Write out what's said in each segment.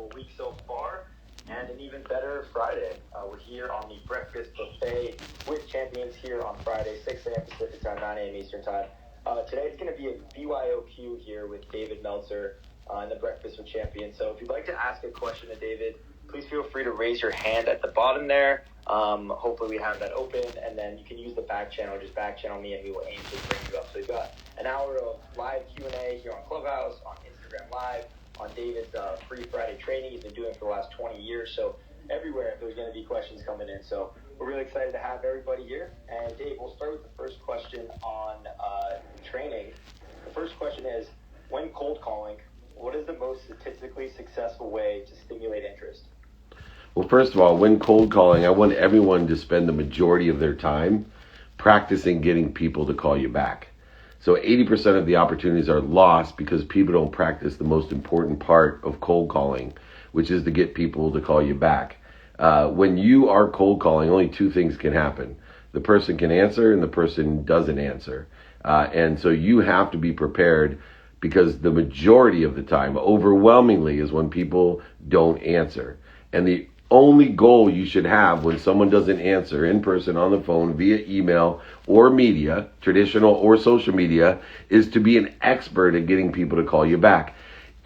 wonderful week so far, and an even better Friday. We're here on the breakfast buffet with champions here on Friday, 6 a.m. Pacific time, 9 a.m. Eastern time. Today it's going to be a byoq here with David Meltzer in the breakfast with champions. So if you'd like to ask a question to David, please feel free to raise your hand at the bottom there. Hopefully we have that open, and then you can use the back channel. Just back channel me, and we will aim to bring you up. So we've got an hour of live Q&A here on Clubhouse, on Instagram Live, on David's free Friday training he's been doing for the last 20 years. So everywhere there's going to be questions coming in. So we're really excited to have everybody here. And Dave, we'll start with the first question on training. The first question is, when cold calling, what is the most statistically successful way to stimulate interest? Well, first of all, when cold calling, I want everyone to spend the majority of their time practicing getting people to call you back. So 80% of the opportunities are lost because people don't practice the most important part of cold calling, which is to get people to call you back. When you are cold calling, only two things can happen. The person can answer and the person doesn't answer. And so you have to be prepared, because the majority of the time, overwhelmingly, is when people don't answer. And the only goal you should have when someone doesn't answer in person, on the phone, via email or media, traditional or social media, is to be an expert at getting people to call you back.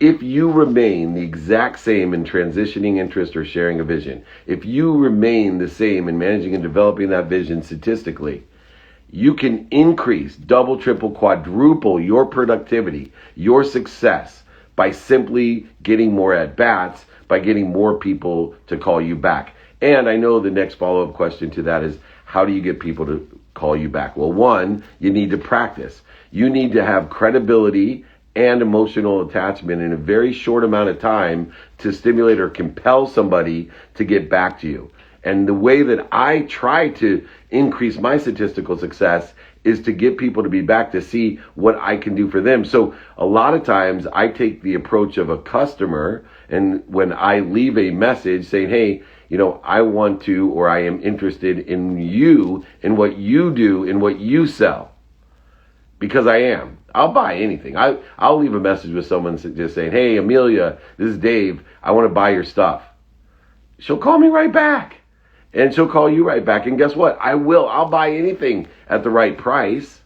If you remain the exact same in transitioning interest or sharing a vision, if you remain the same in managing and developing that vision statistically, you can increase, double, triple, quadruple your productivity, your success, by simply getting more at-bats, by getting more people to call you back. And I know the next follow-up question to that is, how do you get people to call you back? Well, one, you need to practice. You need to have credibility and emotional attachment in a very short amount of time to stimulate or compel somebody to get back to you. And the way that I try to increase my statistical success is to get people to be back to see what I can do for them. So a lot of times I take the approach of a customer, and when I leave a message saying, hey, I want to, or I am interested in you, in what you do, in what you sell, because I am. I'll buy anything. I'll leave a message with someone just saying, hey, Amelia, this is Dave. I want to buy your stuff. She'll call me right back. And she'll call you right back. And guess what? I will. I'll buy anything at the right price.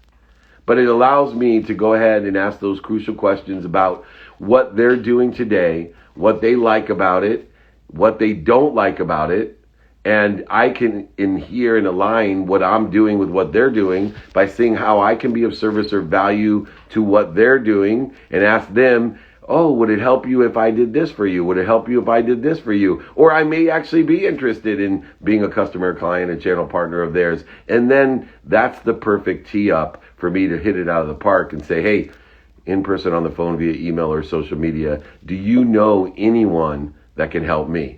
But it allows me to go ahead and ask those crucial questions about what they're doing today, what they like about it, what they don't like about it. And I can adhere and align what I'm doing with what they're doing by seeing how I can be of service or value to what they're doing, and ask them, oh, would it help you if I did this for you? Would it help you if I did this for you? Or I may actually be interested in being a customer, client, and channel partner of theirs. And then that's the perfect tee up for me to hit it out of the park and say, hey, in person, on the phone, via email or social media, do you know anyone that can help me?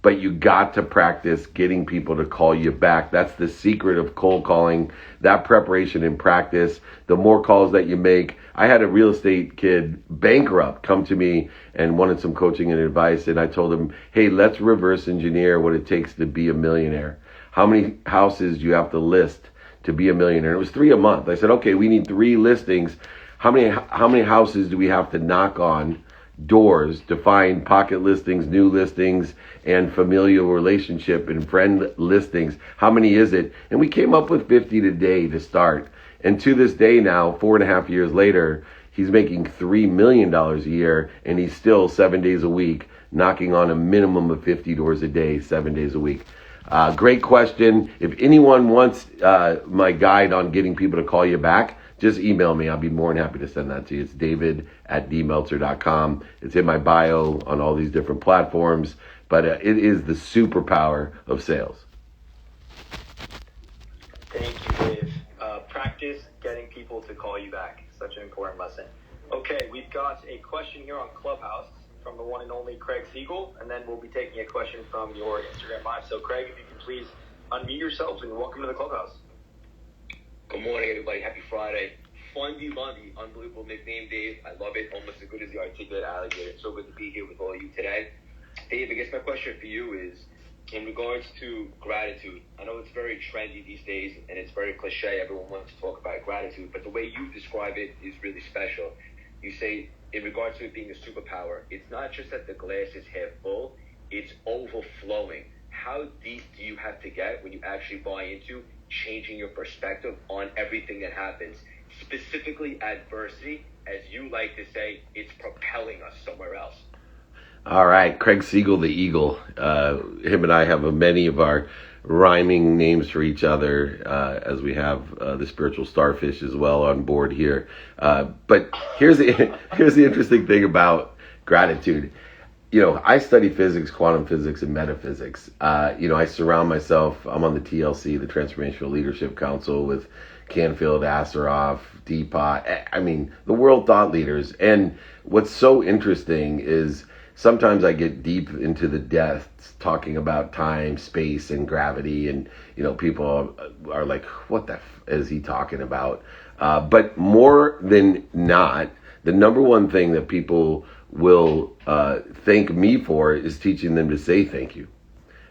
But you got to practice getting people to call you back. That's the secret of cold calling, that preparation and practice. The more calls that you make. I had a real estate kid, bankrupt, come to me and wanted some coaching and advice. And I told him, hey, let's reverse engineer what it takes to be a millionaire. How many houses do you have to list to be a millionaire? It was 3 a month. I said, okay, we need 3 listings. How many houses do we have to knock on doors to find pocket listings, new listings, and familial relationship and friend listings? How many is it? And we came up with 50 today to start. And to this day now, 4.5 years later, he's making $3 million a year, and he's still 7 days a week, knocking on a minimum of 50 doors a day, 7 days a week. Great question. If anyone wants my guide on getting people to call you back, just email me. I'll be more than happy to send that to you. It's david@dmeltzer.com. It's in my bio on all these different platforms, but it is the superpower of sales. Thank you, Dave. Practice getting people to call you back. Such an important lesson. Okay, we've got a question here on Clubhouse from the one and only Craig Siegel, and then we'll be taking a question from your Instagram Live. So, Craig, if you can please unmute yourselves and welcome to the Clubhouse. Good morning, everybody. Happy Friday. Fundy Bundy, unbelievable nickname, Dave. I love it. Almost as good as the articulate alligator. It's so good to be here with all of you today. Dave, I guess my question for you is, in regards to gratitude, I know it's very trendy these days, and it's very cliche. Everyone wants to talk about gratitude, but the way you describe it is really special. You say, in regards to it being a superpower, it's not just that the glass is half full, it's overflowing. How deep do you have to get when you actually buy into changing your perspective on everything that happens? Specifically adversity, as you like to say, it's propelling us somewhere else. All right, Craig Siegel, the Eagle. Him and I have many of our rhyming names for each other, as we have the spiritual starfish as well on board here. But here's the interesting thing about gratitude. I study physics, quantum physics, and metaphysics. I surround myself, I'm on the TLC, the Transformational Leadership Council, with Canfield, Asseroff, Deepak, the world thought leaders. And what's so interesting is sometimes I get deep into the depths talking about time, space, and gravity, and people are like, what the is he talking about? But more than not, the number one thing that people will thank me for is teaching them to say thank you.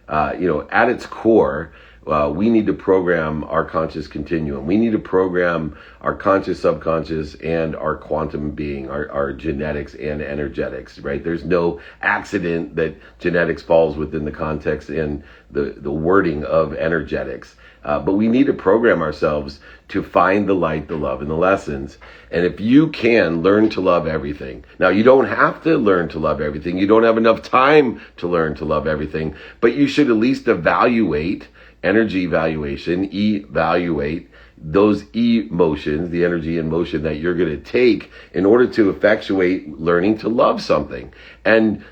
At its core, we need to program our conscious continuum. We need to program our conscious, subconscious, and our quantum being, our genetics and energetics, right? There's no accident that genetics falls within the context and the wording of energetics. But we need to program ourselves to find the light, the love, and the lessons. And if you can learn to love everything. Now, you don't have to learn to love everything. You don't have enough time to learn to love everything. But you should at least evaluate, energy evaluation, evaluate those emotions, the energy and motion that you're going to take in order to effectuate learning to love something. And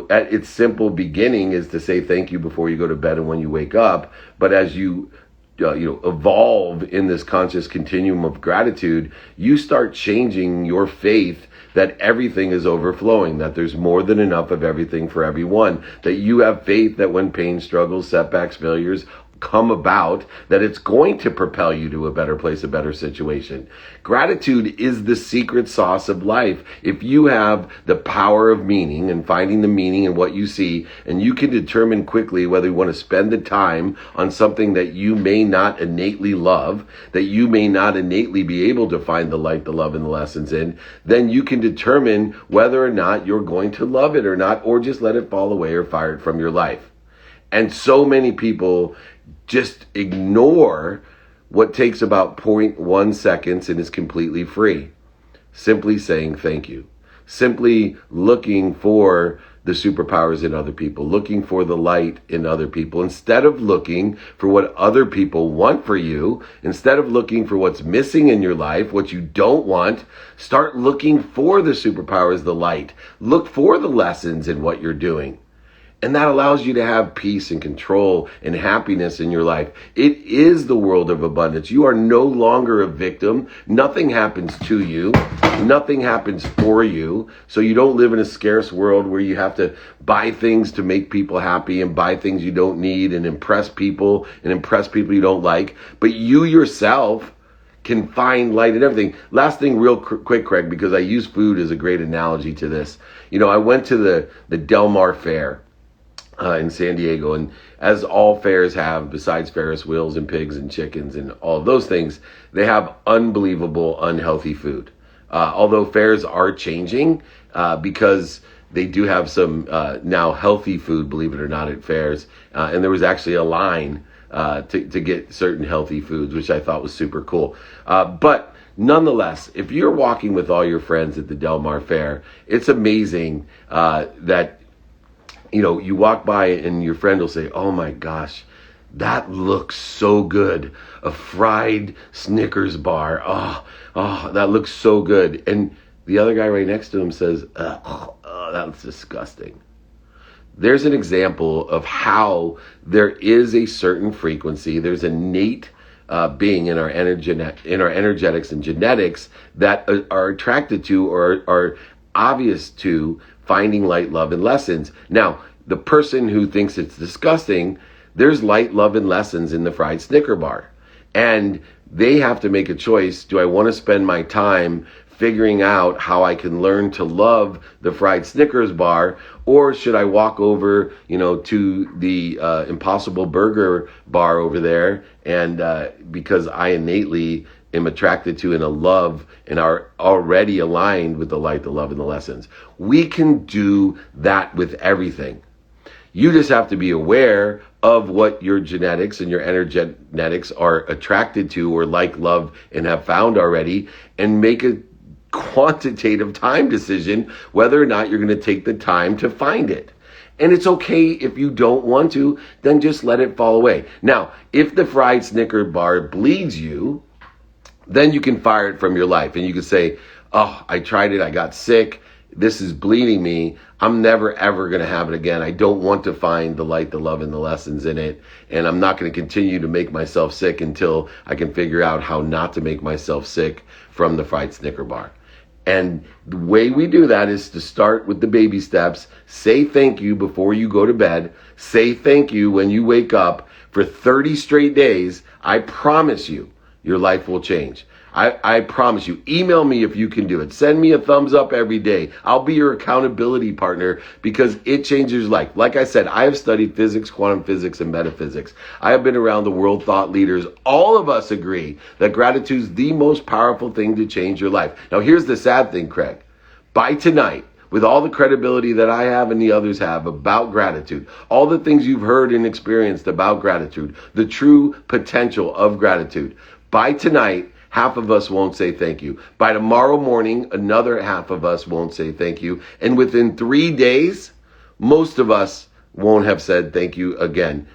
at its simple beginning is to say thank you before you go to bed and when you wake up. But as you evolve in this conscious continuum of gratitude, you start changing your faith that everything is overflowing, that there's more than enough of everything for everyone, that you have faith that when pain, struggles, setbacks, failures come about, that it's going to propel you to a better place, a better situation. Gratitude is the secret sauce of life. If you have the power of meaning and finding the meaning in what you see, and you can determine quickly whether you want to spend the time on something that you may not innately love, that you may not innately be able to find the light, the love, and the lessons in, then you can determine whether or not you're going to love it or not, or just let it fall away or fire it from your life. And so many people just ignore what takes about 0.1 seconds and is completely free. Simply saying thank you. Simply looking for the superpowers in other people, looking for the light in other people, instead of looking for what other people want for you, instead of looking for what's missing in your life, what you don't want, start looking for the superpowers, the light. Look for the lessons in what you're doing. And that allows you to have peace and control and happiness in your life. It is the world of abundance. You are no longer a victim. Nothing happens to you. Nothing happens for you. So you don't live in a scarce world where you have to buy things to make people happy and buy things you don't need and impress people you don't like. But you yourself can find light in everything. Last thing real quick, Craig, because I use food as a great analogy to this. I went to the Del Mar Fair in San Diego, and as all fairs have, besides Ferris wheels and pigs and chickens and all of those things, they have unbelievable unhealthy food. Although fairs are changing because they do have some now healthy food, believe it or not, at fairs. And there was actually a line to get certain healthy foods, which I thought was super cool. But nonetheless, if you're walking with all your friends at the Del Mar Fair, it's amazing that you walk by and your friend will say, oh my gosh, that looks so good. A fried Snickers bar. Oh, that looks so good. And the other guy right next to him says, oh, that's disgusting. There's an example of how there is a certain frequency. There's innate being in our energetics and genetics that are attracted to or are obvious to finding light, love, and lessons. Now, the person who thinks it's disgusting, there's light, love, and lessons in the fried Snicker bar. And they have to make a choice. Do I want to spend my time figuring out how I can learn to love the fried Snickers bar, or should I walk over, to the Impossible Burger bar over there, and because I innately am attracted to and a love and are already aligned with the light, the love, and the lessons. We can do that with everything. You just have to be aware of what your genetics and your energetics are attracted to or like, love, and have found already, and make a quantitative time decision whether or not you're going to take the time to find it. And it's okay if you don't want to, then just let it fall away. Now, if the fried Snicker bar bleeds you, then you can fire it from your life. And you can say, oh, I tried it, I got sick, this is bleeding me, I'm never ever going to have it again. I don't want to find the light, the love, and the lessons in it. And I'm not going to continue to make myself sick until I can figure out how not to make myself sick from the fried Snicker bar. And the way we do that is to start with the baby steps. Say thank you before you go to bed. Say thank you when you wake up. For 30 straight days, I promise you, your life will change. I promise you. Email me if you can do it. Send me a thumbs up every day. I'll be your accountability partner because it changes your life. Like I said, I have studied physics, quantum physics, and metaphysics. I have been around the world thought leaders. All of us agree that gratitude is the most powerful thing to change your life. Now, here's the sad thing, Craig. By tonight, with all the credibility that I have and the others have about gratitude, all the things you've heard and experienced about gratitude, the true potential of gratitude, by tonight, half of us won't say thank you. By tomorrow morning, another half of us won't say thank you. And within 3 days, most of us won't have said thank you again.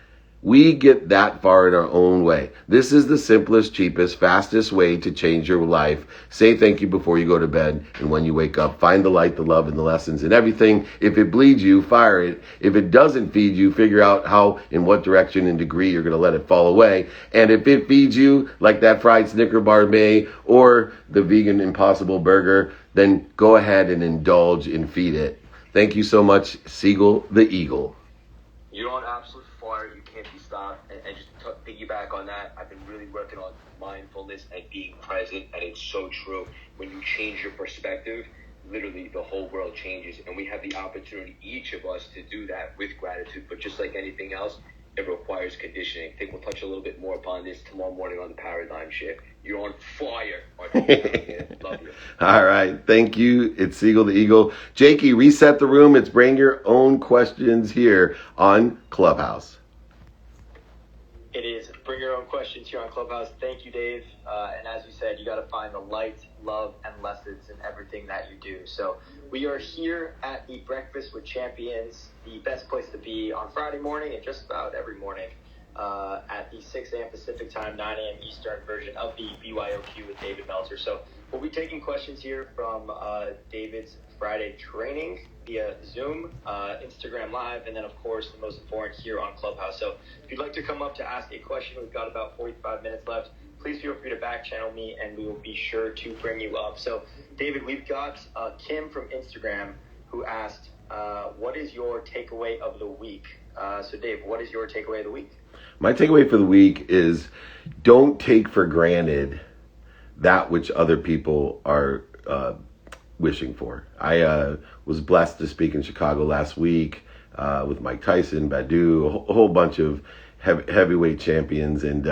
We get that far in our own way. This is the simplest, cheapest, fastest way to change your life. Say thank you before you go to bed and when you wake up. Find the light, the love, and the lessons in everything. If it bleeds you, fire it. If it doesn't feed you, figure out how, in what direction and degree you're going to let it fall away. And if it feeds you, like that fried Snicker bar may, or the vegan Impossible Burger, then go ahead and indulge and feed it. Thank you so much, Siegel the Eagle. You're on absolute fire. You can't be stopped. And just to piggyback on that, I've been really working on mindfulness and being present. And it's so true. When you change your perspective, literally the whole world changes. And we have the opportunity, each of us, to do that with gratitude. But just like anything else, it requires conditioning. I think we'll touch a little bit more upon this tomorrow morning on the Paradigm Shift. You're on fire. Love you. All right. Thank you. It's Siegel the Eagle. Jakey, reset the room. It's Bring Your Own Questions here on Clubhouse. It is Bring Your Own Questions here on Clubhouse. Thank you, Dave. And as you said, you got to find the light, love, and lessons in everything that you do. So we are here at the Breakfast with Champions, the best place to be on Friday morning and just about every morning at the 6 a.m. Pacific time, 9 a.m. Eastern version of the byoq with David Meltzer. So we'll be taking questions here from David's Friday training via Zoom, Instagram Live, and then, of course, the most important here on Clubhouse. So if you'd like to come up to ask a question, we've got about 45 minutes left. Please feel free to back channel me, and we will be sure to bring you up. So, David, we've got Kim from Instagram who asked, what is your takeaway of the week? So, Dave, what is your takeaway of the week? My takeaway for the week is don't take for granted that which other people are wishing for. I was blessed to speak in Chicago last week with Mike Tyson, Badu, a whole bunch of heavyweight champions. And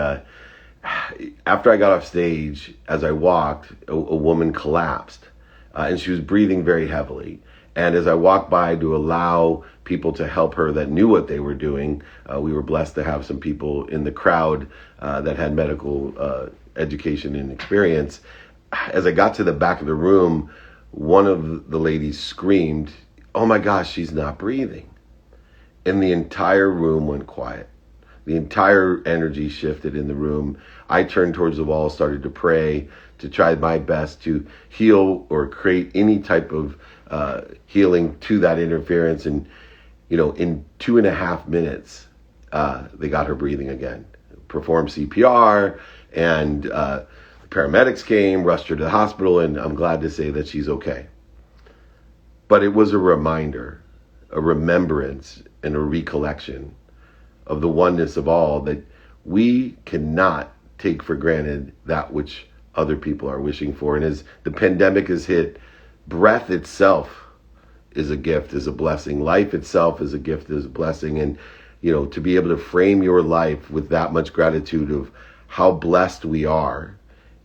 after I got off stage, as I walked, a woman collapsed and she was breathing very heavily. And as I walked by to allow people to help her that knew what they were doing, we were blessed to have some people in the crowd that had medical education and experience. As I got to the back of the room, one of the ladies screamed, "Oh my gosh, she's not breathing." And the entire room went quiet. The entire energy shifted in the room. I turned towards the wall, started to pray, to try my best to heal or create any type of healing to that interference. And, in 2.5 minutes, they got her breathing again. Performed CPR, and the paramedics came, rushed her to the hospital, and I'm glad to say that she's okay. But it was a reminder, a remembrance, and a recollection of the oneness of all, that we cannot take for granted that which other people are wishing for. And as the pandemic has hit, breath itself is a gift, is a blessing. Life itself is a gift, is a blessing. And, to be able to frame your life with that much gratitude of how blessed we are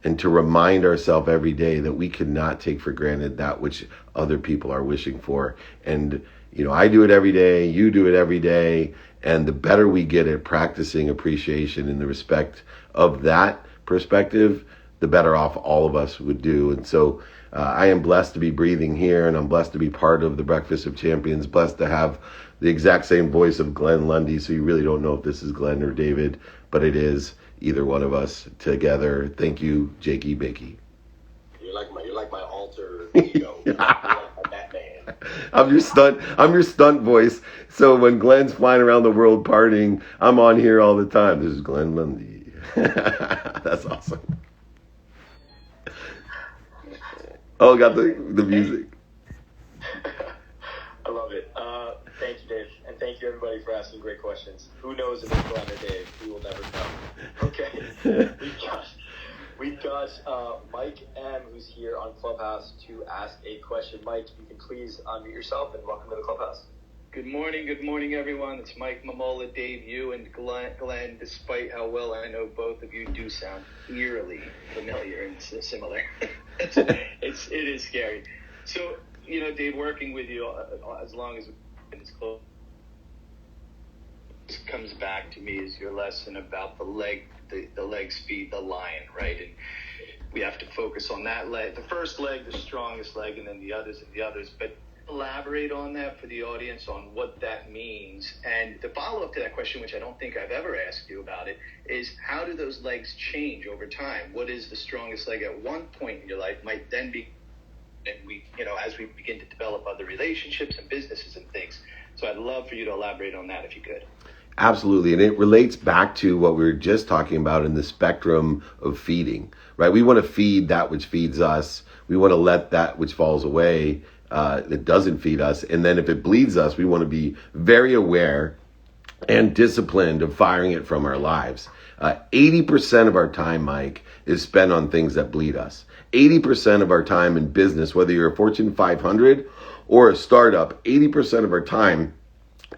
and to remind ourselves every day that we cannot take for granted that which other people are wishing for. And, I do it every day, you do it every day, and the better we get at practicing appreciation and the respect of that perspective, the better off all of us would do. And so I am blessed to be breathing here, and I'm blessed to be part of the Breakfast of Champions, blessed to have the exact same voice of Glenn Lundy, so you really don't know if this is Glenn or David, but it is either one of us together. Thank you, Jakey Bakey. You're like my alter ego. You're like my Batman. I'm your stunt voice. So when Glenn's flying around the world partying, I'm on here all the time. This is Glenn Lundy. That's awesome. Oh, got the music. I love it. Thank you, Dave. And thank you, everybody, for asking great questions. Who knows if it's Glenn or Dave? We will never know. Okay. We've got Mike M., who's here on Clubhouse, to ask a question. Mike, you can please unmute yourself, and welcome to the Clubhouse. Good morning, everyone. It's Mike Mamola, Dave, you, and Glenn. Despite how well I know both of you do sound eerily familiar and similar, it is scary. So, Dave, working with you as long as it's close, comes back to me is your lesson about the legs feed the lion, right? And we have to focus on that leg, the first leg, the strongest leg, and then the others. But elaborate on that for the audience on what that means. And the follow-up to that question, which I don't think I've ever asked you about it, is how do those legs change over time? What is the strongest leg at one point in your life might then be, and we, as we begin to develop other relationships and businesses and things. So I'd love for you to elaborate on that if you could. Absolutely. And it relates back to what we were just talking about in the spectrum of feeding, right? We want to feed that which feeds us. We want to let that which falls away that doesn't feed us. And then if it bleeds us, we want to be very aware and disciplined of firing it from our lives. 80% of our time, Mike, is spent on things that bleed us. 80% of our time in business, whether you're a Fortune 500 or a startup, 80% of our time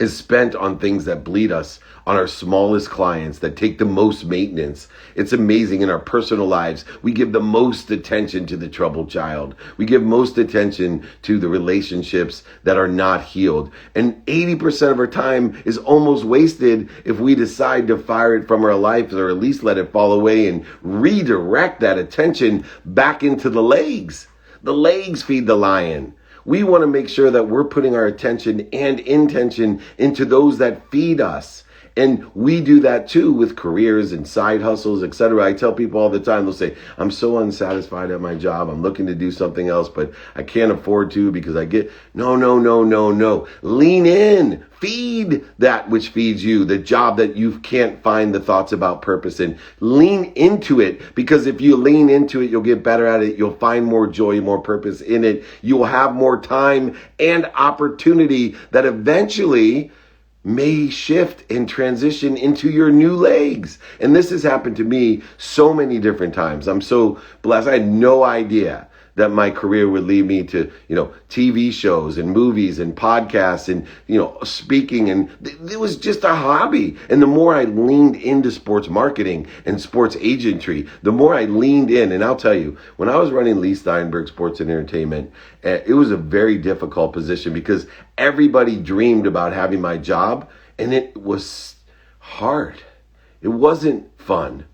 is spent on things that bleed us, on our smallest clients that take the most maintenance. It's amazing. In our personal lives, we give the most attention to the troubled child. We give most attention to the relationships that are not healed. And 80% of our time is almost wasted if we decide to fire it from our lives, or at least let it fall away and redirect that attention back into the legs. The legs feed the lion. We want to make sure that we're putting our attention and intention into those that feed us. And we do that too with careers and side hustles, etc. I tell people all the time, they'll say, I'm so unsatisfied at my job. I'm looking to do something else, but I can't afford to because I get, no. Lean in, feed that which feeds you, the job that you can't find the thoughts about purpose in. Lean into it, because if you lean into it, you'll get better at it. You'll find more joy, more purpose in it. You will have more time and opportunity that eventually may shift and transition into your new legs. And this has happened to me so many different times. I'm so blessed. I had no idea that my career would lead me to, TV shows and movies and podcasts and, speaking. And it was just a hobby. And the more I leaned into sports marketing and sports agentry, the more I leaned in. And I'll tell you, when I was running Lee Steinberg Sports and Entertainment, it was a very difficult position because everybody dreamed about having my job, and it was hard. It wasn't fun.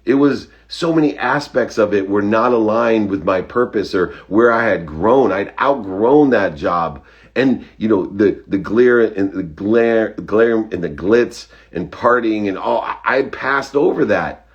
It was so many aspects of it were not aligned with my purpose or where I had grown. I'd outgrown that job. And, the glare and the glare and the glitz and partying and all, I passed over that.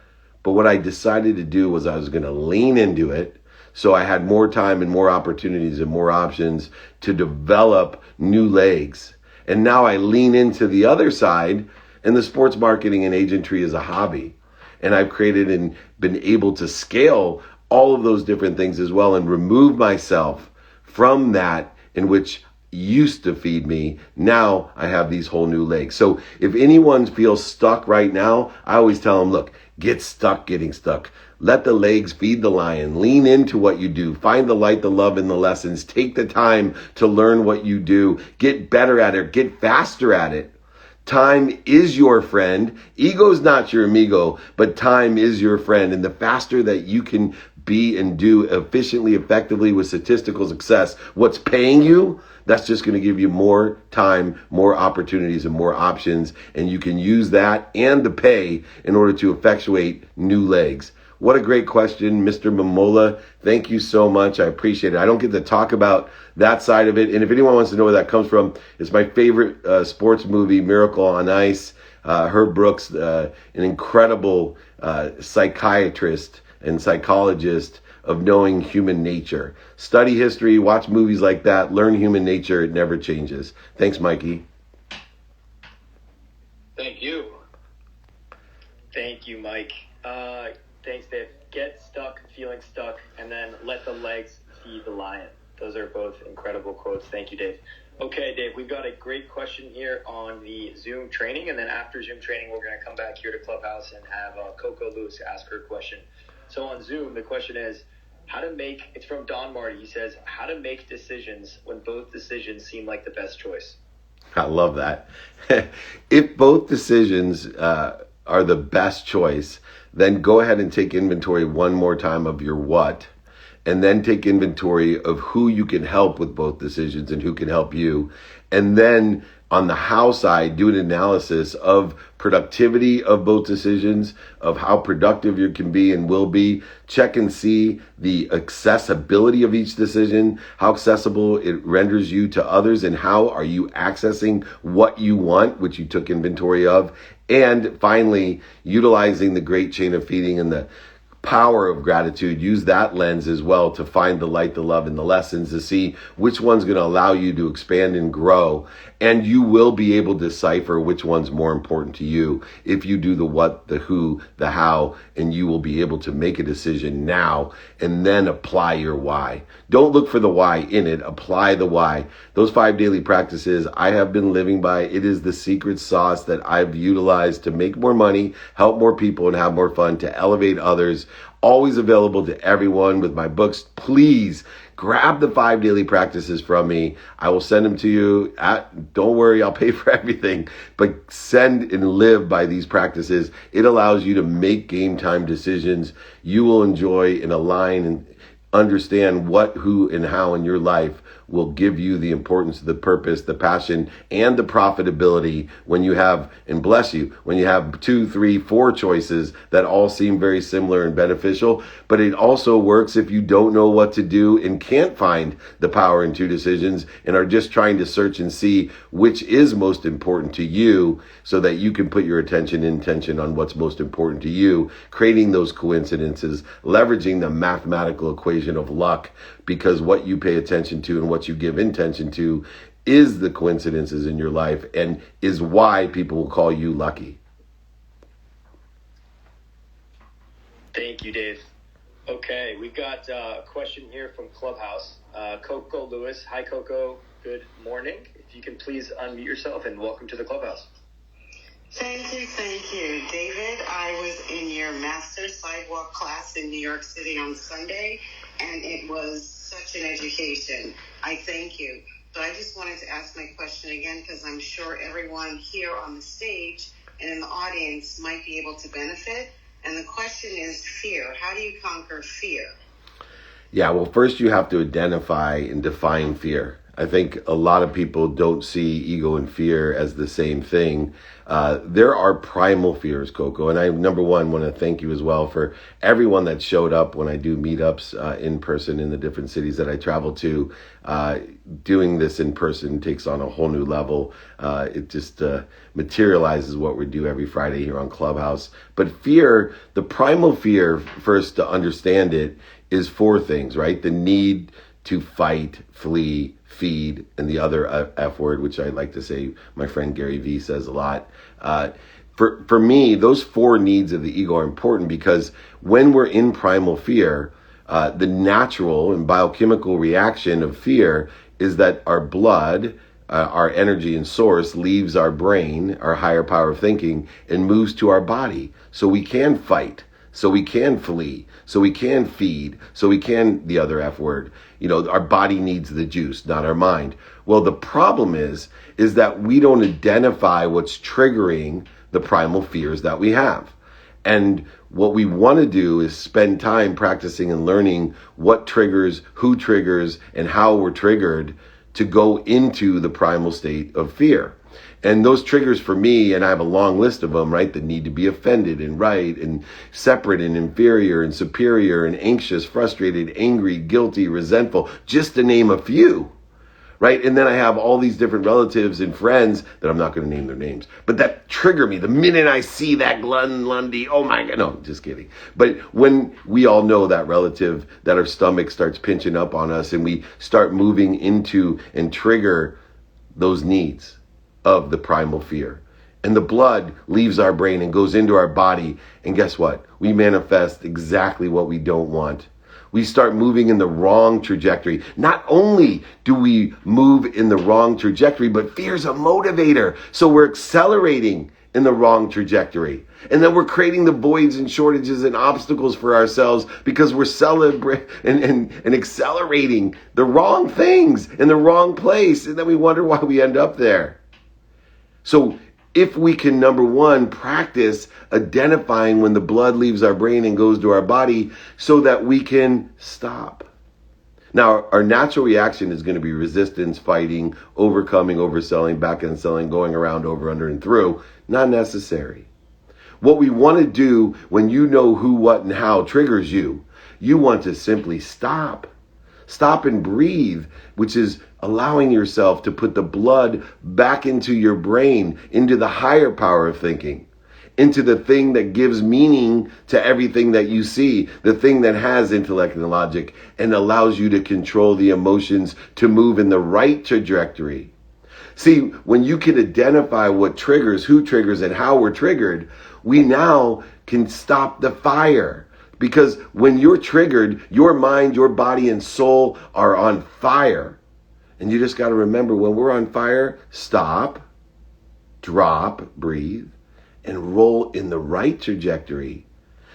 But what I decided to do was I was going to lean into it. So I had more time and more opportunities and more options to develop new legs. And now I lean into the other side, and the sports marketing and agentry is a hobby. And I've created and been able to scale all of those different things as well and remove myself from that in which used to feed me. Now I have these whole new legs. So if anyone feels stuck right now, I always tell them, look, get stuck getting stuck. Let the legs feed the lion. Lean into what you do. Find the light, the love, and the lessons. Take the time to learn what you do. Get better at it. Get faster at it. Time is your friend. Ego's not your amigo, but time is your friend. And the faster that you can be and do efficiently, effectively with statistical success, what's paying you, that's just going to give you more time, more opportunities, and more options. And you can use that and the pay in order to effectuate new legs. What a great question, Mr. Momola. Thank you so much. I appreciate it. I don't get to talk about that side of it. And if anyone wants to know where that comes from, it's my favorite sports movie, Miracle on Ice. Herb Brooks, an incredible psychiatrist and psychologist of knowing human nature. Study history, watch movies like that, learn human nature. It never changes. Thanks, Mikey. Thank you. Thank you, Mike. Thanks, Dave. Get stuck, feeling stuck, and then let the legs feed the lion. Those are both incredible quotes. Thank you, Dave. Okay, Dave, we've got a great question here on the Zoom training, and then after Zoom training, we're going to come back here to Clubhouse and have Coco Lewis ask her question. So on Zoom, the question is, it's from Don Marty. He says, how to make decisions when both decisions seem like the best choice. I love that. If both decisions are the best choice, then go ahead and take inventory one more time of your what, and then take inventory of who you can help with both decisions and who can help you. And then on the how side, do an analysis of productivity of both decisions, of how productive you can be and will be. Check and see the accessibility of each decision, how accessible it renders you to others, and how are you accessing what you want, which you took inventory of. And finally, utilizing the great chain of feeding and the power of gratitude, use that lens as well to find the light, the love, and the lessons to see which one's going to allow you to expand and grow. And you will be able to decipher which one's more important to you if you do the what, the who, the how, and you will be able to make a decision now and then apply your why. Don't look for the why in it, apply the why. Those 5 daily practices I have been living by. It is the secret sauce that I've utilized to make more money, help more people, and have more fun, to elevate others. Always available to everyone with my books. Please grab the 5 daily practices from me. I will send them to you. Don't worry, I'll pay for everything. But send and live by these practices. It allows you to make game time decisions you will enjoy and align and understand what, who, and how in your life will give you the importance, the purpose, the passion, and the profitability when you have, and bless you, when you have 2, 3, 4 choices that all seem very similar and beneficial. But it also works if you don't know what to do and can't find the power in 2 decisions and are just trying to search and see which is most important to you so that you can put your attention and intention on what's most important to you, creating those coincidences, leveraging the mathematical equation of luck, because what you pay attention to and what you give intention to is the coincidences in your life and is why people will call you lucky. Thank you, Dave. Okay, we've got a question here from Clubhouse. Coco Lewis. Hi, Coco. Good morning. If you can please unmute yourself and welcome to the Clubhouse. Thank you. David, I was in your master sidewalk class in New York City on Sunday, and it was such an education. I thank you. So I just wanted to ask my question again, because I'm sure everyone here on the stage and in the audience might be able to benefit. And the question is fear. How do you conquer fear? Yeah, well, first you have to identify and define fear. I think a lot of people don't see ego and fear as the same thing. There are primal fears, Coco. And I, number one, want to thank you as well for everyone that showed up when I do meetups in person in the different cities that I travel to. Doing this in person takes on a whole new level. It just materializes what we do every Friday here on Clubhouse. But fear, the primal fear, first to understand it, is 4 things, right? The need to fight, flee, feed, and the other F word, which I like to say, my friend Gary Vee says a lot. For me, those 4 needs of the ego are important because when we're in primal fear, the natural and biochemical reaction of fear is that our blood, our energy and source leaves our brain, our higher power of thinking, and moves to our body. So we can fight. so we can flee, so we can feed, so we can, the other F word, our body needs the juice, not our mind. Well, the problem is that we don't identify what's triggering the primal fears that we have. And what we want to do is spend time practicing and learning what triggers, who triggers, and how we're triggered to go into the primal state of fear. And those triggers for me, and I have a long list of them, right? The need to be offended and right and separate and inferior and superior and anxious, frustrated, angry, guilty, resentful, just to name a few, right? And then I have all these different relatives and friends that I'm not going to name their names, but that trigger me the minute I see that Glenn Lundy. Oh my God, no, just kidding. But when we all know that relative, that our stomach starts pinching up on us and we start moving into and trigger those needs of the primal fear. And the blood leaves our brain and goes into our body. And guess what? We manifest exactly what we don't want. We start moving in the wrong trajectory. Not only do we move in the wrong trajectory, but fear's a motivator. So we're accelerating in the wrong trajectory. And then we're creating the voids and shortages and obstacles for ourselves because we're celebrating and accelerating the wrong things in the wrong place. And then we wonder why we end up there. So if we can, number one, practice identifying when the blood leaves our brain and goes to our body so that we can stop. Now, our natural reaction is going to be resistance, fighting, overcoming, overselling, back and selling, going around, over, under, and through. Not necessary. What we want to do when you know who, what, and how triggers you, you want to simply stop. Stop and breathe, which is allowing yourself to put the blood back into your brain, into the higher power of thinking, into the thing that gives meaning to everything that you see, the thing that has intellect and logic and allows you to control the emotions to move in the right trajectory. See, when you can identify what triggers, who triggers, and how we're triggered, we now can stop the fire. Because when you're triggered, your mind, your body, and soul are on fire. And you just got to remember, when we're on fire, stop, drop, breathe, and roll in the right trajectory.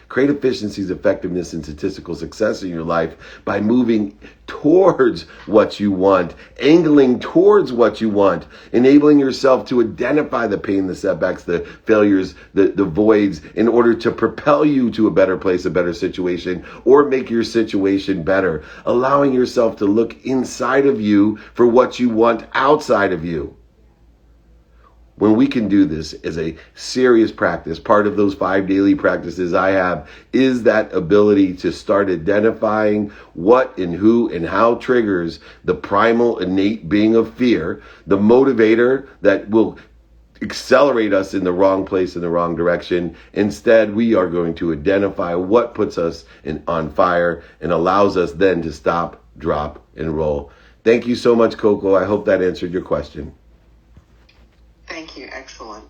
Create efficiencies, effectiveness, and statistical success in your life by moving towards what you want, angling towards what you want, enabling yourself to identify the pain, the setbacks, the failures, the voids in order to propel you to a better place, a better situation, or make your situation better, allowing yourself to look inside of you for what you want outside of you. When we can do this as a serious practice, part of those 5 daily practices I have is that ability to start identifying what and who and how triggers the primal innate being of fear, the motivator that will accelerate us in the wrong place, in the wrong direction. Instead, we are going to identify what puts us on fire and allows us then to stop, drop, and roll. Thank you so much, Coco. I hope that answered your question. Thank you. Excellent.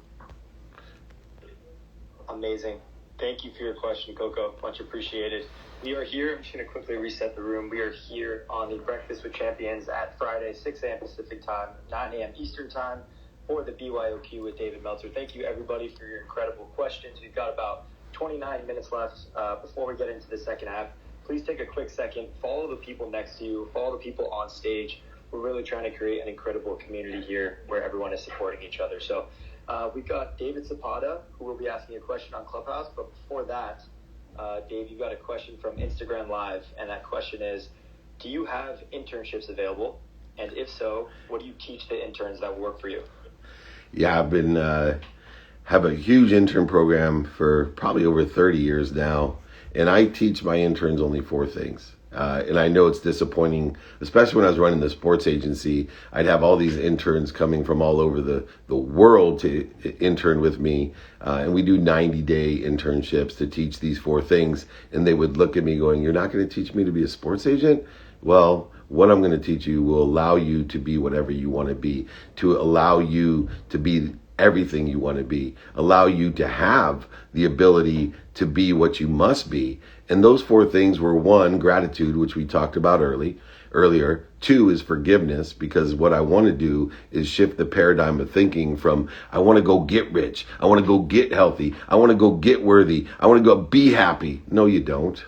Amazing. Thank you for your question, Coco. Much appreciated. We are here. I'm just going to quickly reset the room. We are here on the Breakfast with Champions at Friday, 6 a.m. Pacific time, 9 a.m. Eastern time for the byoq with David Meltzer. Thank you, everybody, for your incredible questions. We've got about 29 minutes left before we get into the second half. Please take a quick second. Follow the people next to you. Follow the people on stage. We're really trying to create an incredible community here where everyone is supporting each other. So we've got David Zapata, who will be asking a question on Clubhouse. But before that, Dave, you've got a question from Instagram Live. And that question is, do you have internships available? And if so, what do you teach the interns that work for you? Yeah, I've been have a huge intern program for probably over 30 years now. And I teach my interns only 4 things. And I know it's disappointing, especially when I was running the sports agency. I'd have all these interns coming from all over the world to intern with me. And we do 90-day internships to teach these 4 things. And they would look at me going, "You're not going to teach me to be a sports agent?" Well, what I'm going to teach you will allow you to be whatever you want to be, to allow you to be everything you want to be, allow you to have the ability to be what you must be. And those 4 things were 1, gratitude, which we talked about earlier. 2 is forgiveness, because what I want to do is shift the paradigm of thinking from I want to go get rich, I want to go get healthy, I want to go get worthy, I want to go be happy. No, you don't.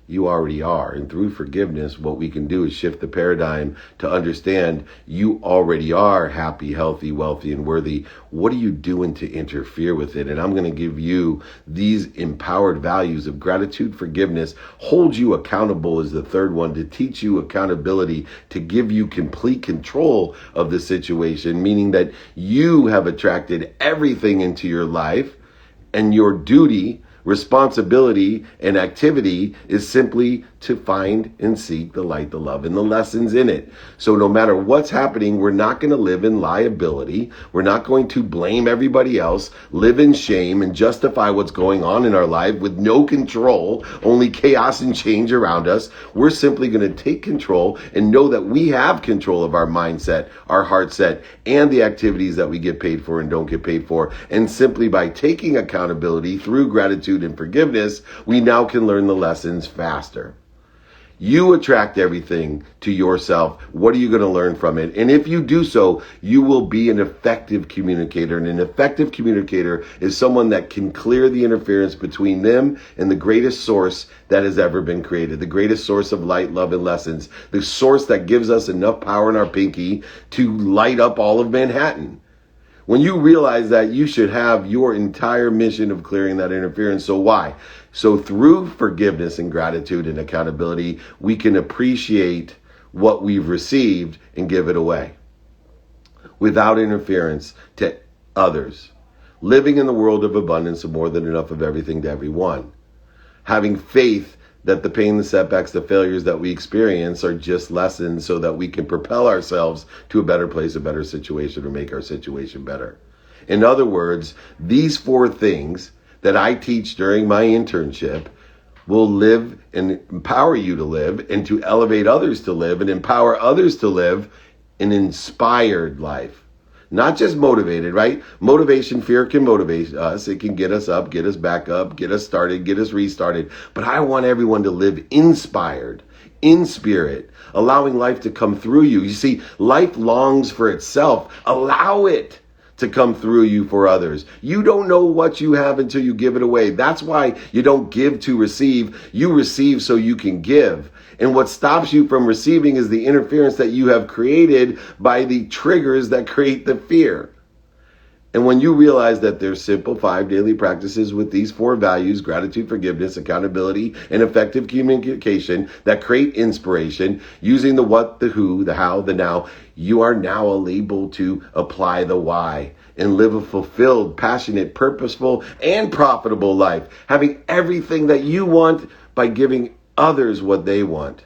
You already are. And through forgiveness, what we can do is shift the paradigm to understand you already are happy, healthy, wealthy, and worthy. What are you doing to interfere with it? And I'm going to give you these empowered values of gratitude, forgiveness, hold you accountable is the third one, to teach you accountability, to give you complete control of the situation, meaning that you have attracted everything into your life, and your duty, responsibility, and activity is simply to find and seek the light, the love, and the lessons in it. So no matter what's happening, we're not going to live in liability. We're not going to blame everybody else, live in shame, and justify what's going on in our life with no control, only chaos and change around us. We're simply going to take control and know that we have control of our mindset, our heart set, and the activities that we get paid for and don't get paid for. And simply by taking accountability through gratitude and forgiveness, we now can learn the lessons faster. You attract everything to yourself. What are you going to learn from it? And if you do so, you will be an effective communicator. And an effective communicator is someone that can clear the interference between them and the greatest source that has ever been created, the greatest source of light, love, and lessons, the source that gives us enough power in our pinky to light up all of Manhattan. When you realize that, you should have your entire mission of clearing that interference. So why? So through forgiveness and gratitude and accountability, we can appreciate what we've received and give it away without interference to others. Living in the world of abundance of more than enough of everything to everyone. Having faith that the pain, the setbacks, the failures that we experience are just lessons so that we can propel ourselves to a better place, a better situation, or make our situation better. In other words, these 4 things that I teach during my internship will live and empower you to live, and to elevate others to live and empower others to live an inspired life. Not just motivated, right? Motivation, fear can motivate us. It can get us up, get us back up, get us started, get us restarted. But I want everyone to live inspired, in spirit, allowing life to come through you. You see, life longs for itself. Allow it to come through you for others. You don't know what you have until you give it away. That's why you don't give to receive. You receive so you can give. And what stops you from receiving is the interference that you have created by the triggers that create the fear. And when you realize that there's simple 5 daily practices with these 4 values, gratitude, forgiveness, accountability, and effective communication that create inspiration, using the what, the who, the how, the now, you are now able to apply the why and live a fulfilled, passionate, purposeful, and profitable life, having everything that you want by giving others what they want.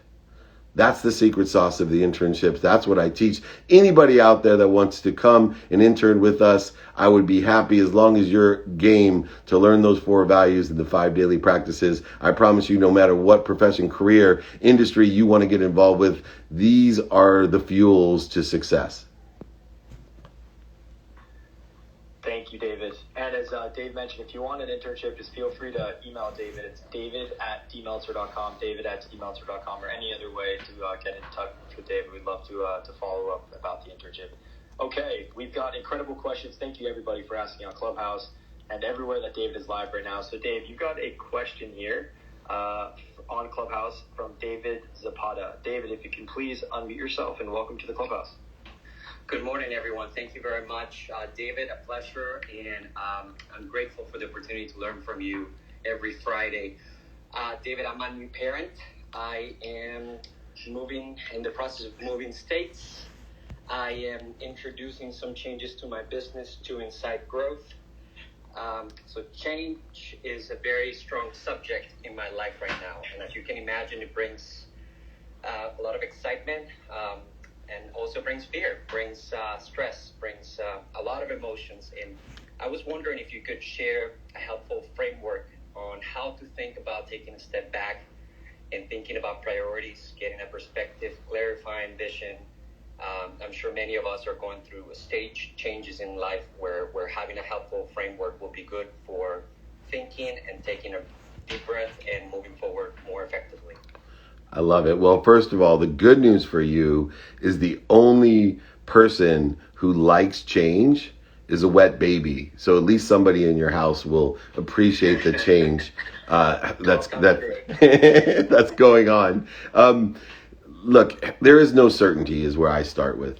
That's the secret sauce of the internships. That's what I teach. Anybody out there that wants to come and intern with us, I would be happy as long as you're game to learn those 4 values and the 5 daily practices. I promise you, no matter what profession, career, industry you want to get involved with, these are the fuels to success. Thank you, David. And as Dave mentioned, if you want an internship, just feel free to email David. It's david@dmeltzer.com, david@dmeltzer.com, or any other way to get in touch with David. We'd love to follow up about the internship. Okay, we've got incredible questions. Thank you, everybody, for asking on Clubhouse and everywhere that David is live right now. So, Dave, you got a question here on Clubhouse from David Zapata. David, if you can please unmute yourself, and welcome to the Clubhouse. Good morning, everyone. Thank you very much. David, a pleasure, and I'm grateful for the opportunity to learn from you every Friday. David, I'm a new parent. I am in the process of moving states. I am introducing some changes to my business to incite growth. So change is a very strong subject in my life right now. And as you can imagine, it brings a lot of excitement, and also brings fear, brings stress, brings a lot of emotions. And I was wondering if you could share a helpful framework on how to think about taking a step back and thinking about priorities, getting a perspective, clarifying vision. I'm sure many of us are going through stage changes in life where having a helpful framework will be good for thinking and taking a deep breath and moving forward more effectively. I love it. Well, first of all, the good news for you is the only person who likes change is a wet baby. So at least somebody in your house will appreciate the change that's going on. Look, there is no certainty is where I start with.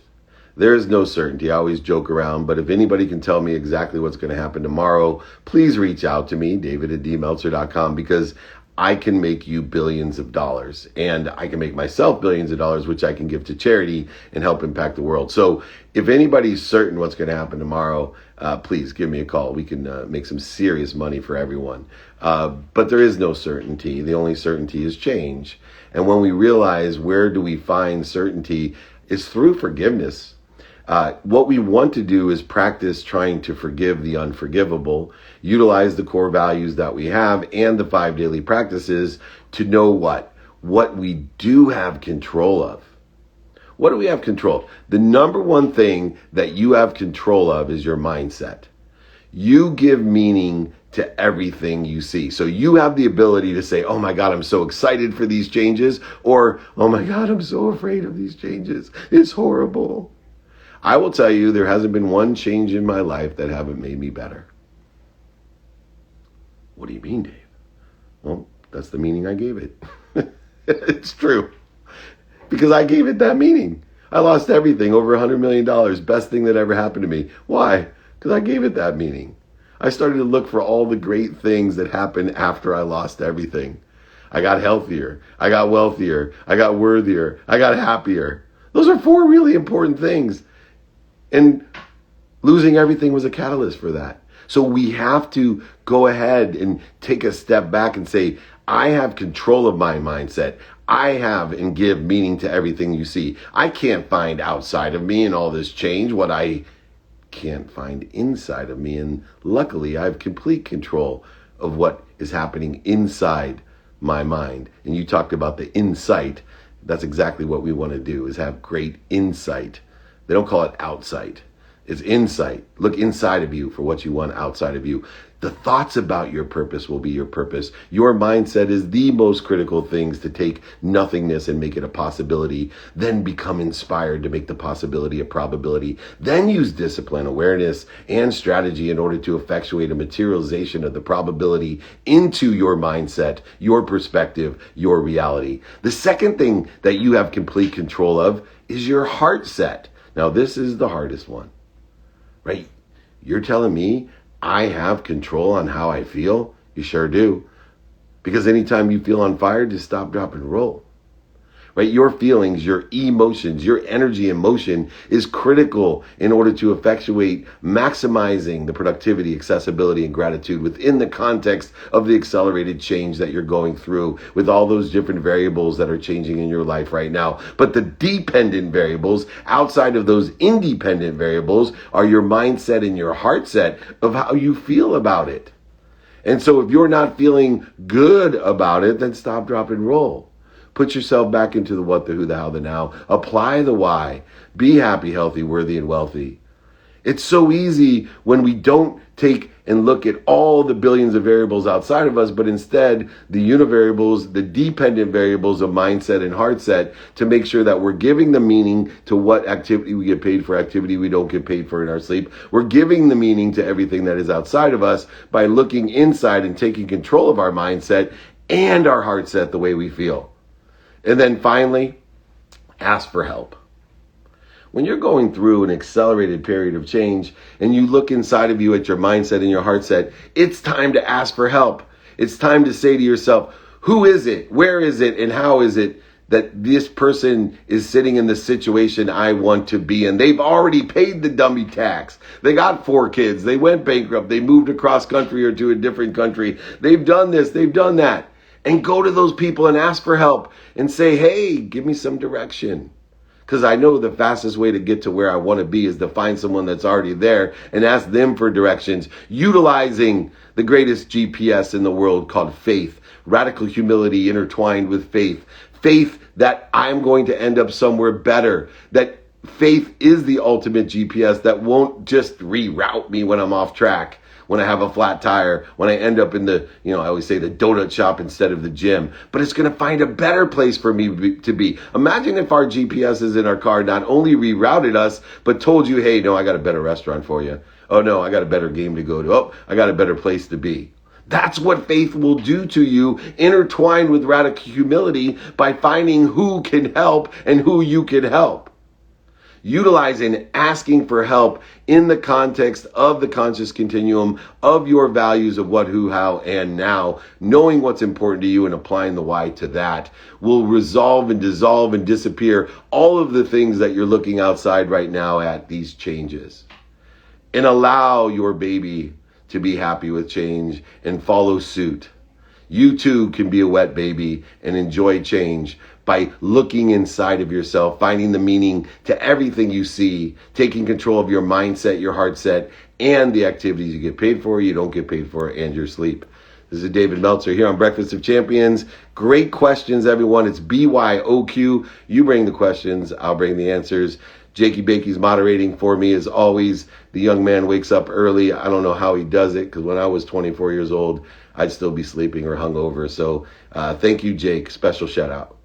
There is no certainty. I always joke around, but if anybody can tell me exactly what's going to happen tomorrow, please reach out to me, david@dmeltzer.com, because I can make you billions of dollars, and I can make myself billions of dollars, which I can give to charity and help impact the world. So if anybody's certain what's going to happen tomorrow, please give me a call. We can make some serious money for everyone. But there is no certainty. The only certainty is change. And when we realize where do we find certainty, it's through forgiveness. What we want to do is practice trying to forgive the unforgivable, utilize the core values that we have and the 5 daily practices to know what we do have control of. What do we have control of? The number one thing that you have control of is your mindset. You give meaning to everything you see. So you have the ability to say, oh my God, I'm so excited for these changes, or, oh my God, I'm so afraid of these changes. It's horrible. I will tell you, there hasn't been one change in my life that haven't made me better. What do you mean, Dave? Well, that's the meaning I gave it. It's true. Because I gave it that meaning. I lost everything, over $100 million, best thing that ever happened to me. Why? Because I gave it that meaning. I started to look for all the great things that happened after I lost everything. I got healthier. I got wealthier. I got worthier. I got happier. Those are 4 really important things. And losing everything was a catalyst for that. So we have to go ahead and take a step back and say, I have control of my mindset. I have and give meaning to everything you see. I can't find outside of me and all this change what I can't find inside of me. And luckily, I have complete control of what is happening inside my mind. And you talked about the insight. That's exactly what we want to do, is have great insight. They don't call it outsight. It's insight. Look inside of you for what you want outside of you. The thoughts about your purpose will be your purpose. Your mindset is the most critical things to take nothingness and make it a possibility. Then become inspired to make the possibility a probability. Then use discipline, awareness, and strategy in order to effectuate a materialization of the probability into your mindset, your perspective, your reality. The second thing that you have complete control of is your heart set. Now, this is the hardest one, right? You're telling me I have control on how I feel? You sure do. Because anytime you feel on fire, just stop, drop, and roll. Right? Your feelings, your emotions, your energy and motion is critical in order to effectuate maximizing the productivity, accessibility, and gratitude within the context of the accelerated change that you're going through with all those different variables that are changing in your life right now. But the dependent variables outside of those independent variables are your mindset and your heart set of how you feel about it. And so if you're not feeling good about it, then stop, drop, and roll. Put yourself back into the what, the who, the how, the now. Apply the why. Be happy, healthy, worthy, and wealthy. It's so easy when we don't take and look at all the billions of variables outside of us, but instead the univariables, the dependent variables of mindset and heart set, to make sure that we're giving the meaning to what activity we get paid for, activity we don't get paid for in our sleep. We're giving the meaning to everything that is outside of us by looking inside and taking control of our mindset and our heart set the way we feel. And then finally, ask for help. When you're going through an accelerated period of change and you look inside of you at your mindset and your heart set, it's time to ask for help. It's time to say to yourself, who is it? Where is it? And how is it that this person is sitting in the situation I want to be in? They've already paid the dummy tax. They got 4 kids. They went bankrupt. They moved across country or to a different country. They've done this. They've done that. And go to those people and ask for help and say, hey, give me some direction. Because I know the fastest way to get to where I want to be is to find someone that's already there and ask them for directions, utilizing the greatest GPS in the world called faith, radical humility intertwined with faith. Faith that I'm going to end up somewhere better, that faith is the ultimate GPS that won't just reroute me when I'm off track. when I have a flat tire, when I end up in the, I always say the donut shop instead of the gym, but it's going to find a better place for me to be. Imagine if our GPSs in our car not only rerouted us, but told you, hey, no, I got a better restaurant for you. Oh, no, I got a better game to go to. Oh, I got a better place to be. That's what faith will do to you, intertwined with radical humility by finding who can help and who you can help. Utilizing asking for help in the context of the conscious continuum of your values of what, who, how, and now, knowing what's important to you and applying the why to that will resolve and dissolve and disappear all of the things that you're looking outside right now at these changes. And allow your baby to be happy with change and follow suit. You too can be a wet baby and enjoy change by looking inside of yourself, finding the meaning to everything you see, taking control of your mindset, your heart set, and the activities you get paid for, you don't get paid for, and your sleep. This is David Meltzer here on Breakfast of Champions. Great questions, everyone. It's byoq. You bring the questions, I'll bring the answers. Jakey Bakey's moderating for me as always. The young man wakes up early. I don't know how he does it, because when I was 24 years old, I'd still be sleeping or hungover. So thank you, Jake. Special shout out.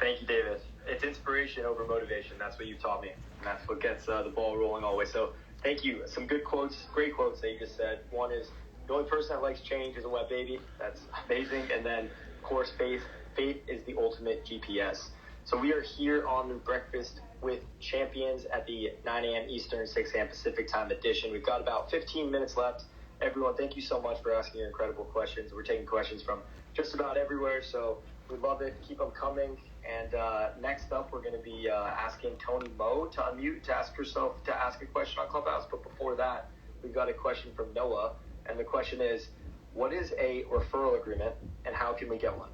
Thank you, David. It's inspiration over motivation. That's what you've taught me. And that's what gets the ball rolling always. So thank you. Some good quotes, great quotes that you just said. One is, the only person that likes change is a wet baby. That's amazing. And then, of course, faith is the ultimate GPS. So we are here on the Breakfast with Champions at the 9 a.m. Eastern, 6 a.m. Pacific time edition. We've got about 15 minutes left. Everyone, thank you so much for asking your incredible questions. We're taking questions from just about everywhere, so we love it. Keep them coming. And next up, we're going to be asking Tony Moe to unmute to ask a question on Clubhouse. But before that, we've got a question from Noah, and the question is, what is a referral agreement, and how can we get one?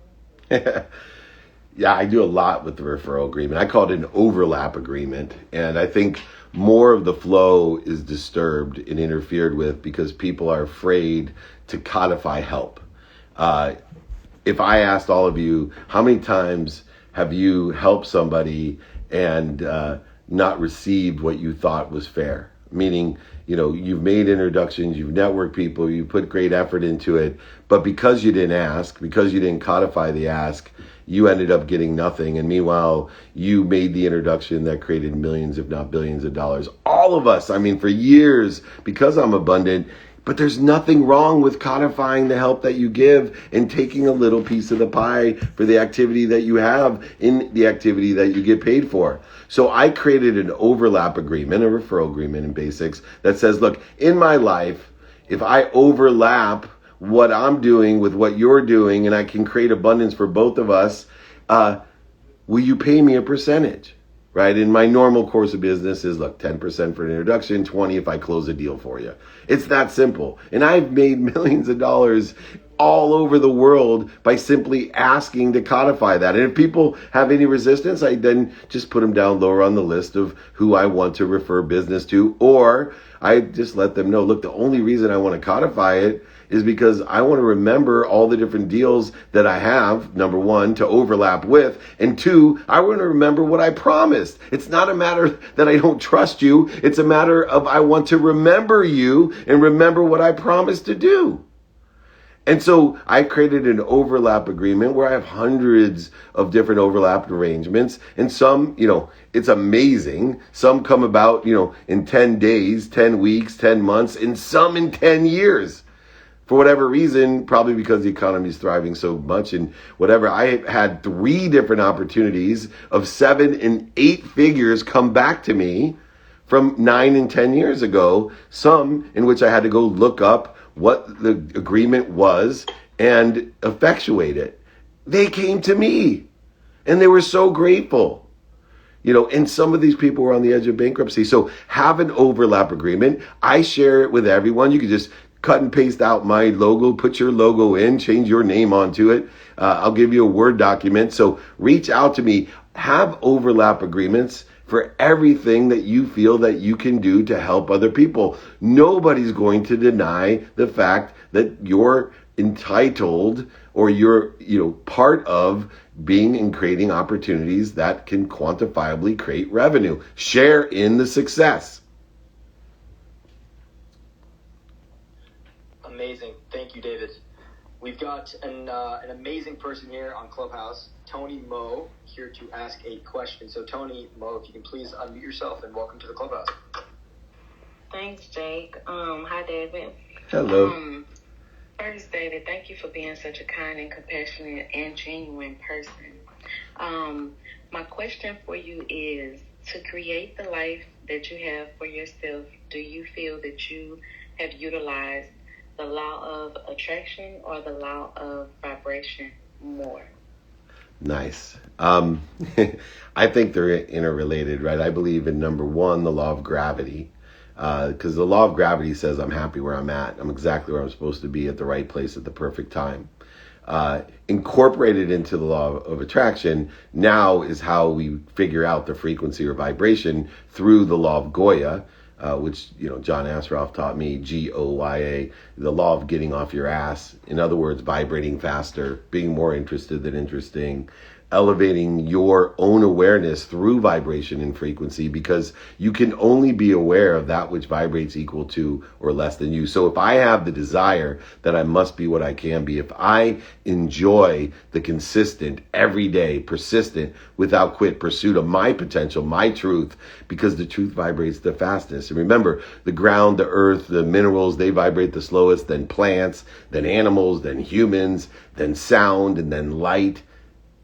Yeah, I do a lot with the referral agreement. I call it an overlap agreement, and I think more of the flow is disturbed and interfered with because people are afraid to codify help. If I asked all of you, how many times have you helped somebody and not received what you thought was fair? Meaning, you've made introductions, you've networked people, you put great effort into it, but because you didn't ask, because you didn't codify the ask, you ended up getting nothing. And meanwhile, you made the introduction that created millions, if not billions of dollars. All of us, for years, because I'm abundant, but there's nothing wrong with codifying the help that you give and taking a little piece of the pie for the activity that you have in the activity that you get paid for. So I created an overlap agreement, a referral agreement in basics, that says, look, in my life, if I overlap what I'm doing with what you're doing and I can create abundance for both of us, will you pay me a percentage? Right? In my normal course of business is, look, 10% for an introduction, 20 if I close a deal for you. It's that simple. And I've made millions of dollars all over the world by simply asking to codify that. And if people have any resistance, I then just put them down lower on the list of who I want to refer business to, or I just let them know, look, the only reason I want to codify it is because I want to remember all the different deals that I have, number one, to overlap with, and two, I want to remember what I promised. It's not a matter that I don't trust you. It's a matter of I want to remember you and remember what I promised to do. And so I created an overlap agreement where I have hundreds of different overlap arrangements. And some, it's amazing. Some come about, in 10 days, 10 weeks, 10 months, and some in 10 years. For whatever reason, probably because the economy is thriving so much and whatever, I had 3 different opportunities of 7 and 8 figures come back to me from 9 and 10 years ago. Some in which I had to go look up what the agreement was and effectuate it. They came to me and they were so grateful. And some of these people were on the edge of bankruptcy. So have an overlap agreement. I share it with everyone. You can just cut and paste out my logo, put your logo in, change your name onto it. I'll give you a Word document. So reach out to me. Have overlap agreements for everything that you feel that you can do to help other people. Nobody's going to deny the fact that you're entitled or you're part of being and creating opportunities that can quantifiably create revenue. Share in the success. Amazing. Thank you, David. We've got an amazing person here on Clubhouse, Tony Mo, here to ask a question. So, Tony Mo, if you can please unmute yourself and welcome to the Clubhouse. Thanks, Jake. Hi, David. Hello. First, David, thank you for being such a kind and compassionate and genuine person. My question for you is, to create the life that you have for yourself, do you feel that you have utilized the law of attraction or the law of vibration more? Nice. I think they're interrelated, right? I believe in number one, the law of gravity. Because the law of gravity says I'm happy where I'm at. I'm exactly where I'm supposed to be at the right place at the perfect time. Incorporated into the law of attraction now is how we figure out the frequency or vibration through the law of Goya, which, John Asroff taught me, Goya, the law of getting off your ass. In other words, vibrating faster, being more interested than interesting, elevating your own awareness through vibration and frequency, because you can only be aware of that which vibrates equal to or less than you. So if I have the desire that I must be what I can be, if I enjoy the consistent, everyday, persistent, without quit pursuit of my potential, my truth, because the truth vibrates the fastest. And remember, the ground, the earth, the minerals, they vibrate the slowest, then plants, then animals, then humans, then sound, and then light.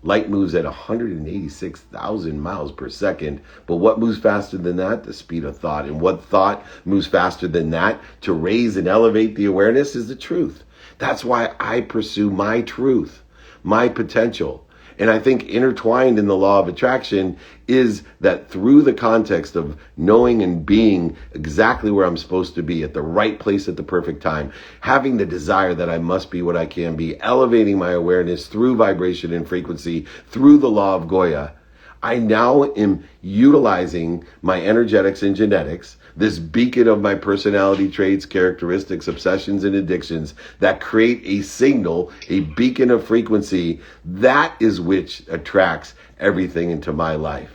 Light moves at 186,000 miles per second. But what moves faster than that? The speed of thought. And what thought moves faster than that to raise and elevate the awareness is the truth. That's why I pursue my truth, my potential. And I think intertwined in the law of attraction is that through the context of knowing and being exactly where I'm supposed to be at the right place at the perfect time, having the desire that I must be what I can be, elevating my awareness through vibration and frequency, through the law of Goya, I now am utilizing my energetics and genetics, this beacon of my personality traits, characteristics, obsessions, and addictions that create a signal, a beacon of frequency, that is which attracts everything into my life.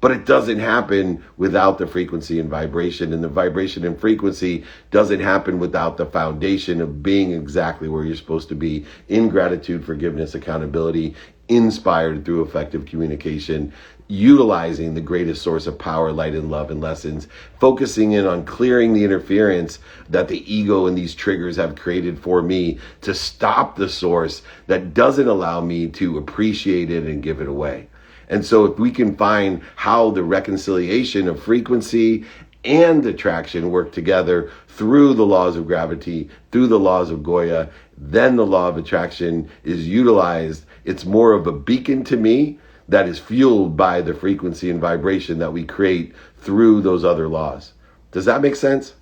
But it doesn't happen without the frequency and vibration, and the vibration and frequency doesn't happen without the foundation of being exactly where you're supposed to be, in gratitude, forgiveness, accountability, inspired through effective communication, utilizing the greatest source of power, light, and love and lessons, focusing in on clearing the interference that the ego and these triggers have created for me to stop the source that doesn't allow me to appreciate it and give it away. And so if we can find how the reconciliation of frequency and attraction work together through the laws of gravity, through the laws of Goya, then the law of attraction is utilized. It's more of a beacon to me that is fueled by the frequency and vibration that we create through those other laws. Does that make sense?